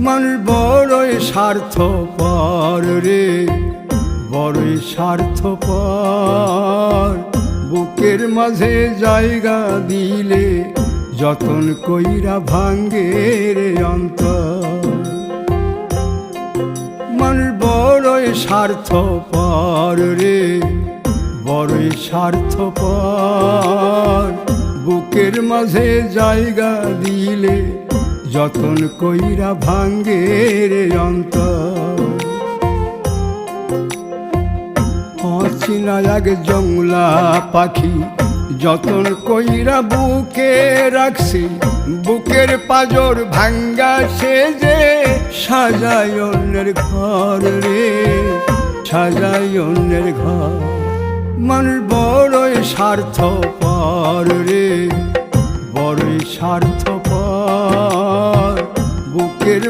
মানুষ বড়ই স্বার্থপর রে, বড়ই স্বার্থপর। বুকের মাঝে জায়গা দিলে যতন কইরা ভাঙ্গে রে অন্তর। মানুষ বড়ই স্বার্থপর রে, বড়ই স্বার্থপর। বুকের মাঝে জায়গা দিলে যতন কইরা ভাঙ্গে রে অন্তর। অচিনা এক জংলা পাখি যতন কইরা বুকে রাখছি, বুকের পাজর ভাঙ্গা সে যে সাজায় অন্যের ঘর রে, সাজায় অন্যের ঘর। মানুষ বড়ই স্বার্থপর রে, বড়ই স্বার্থপর। বুকের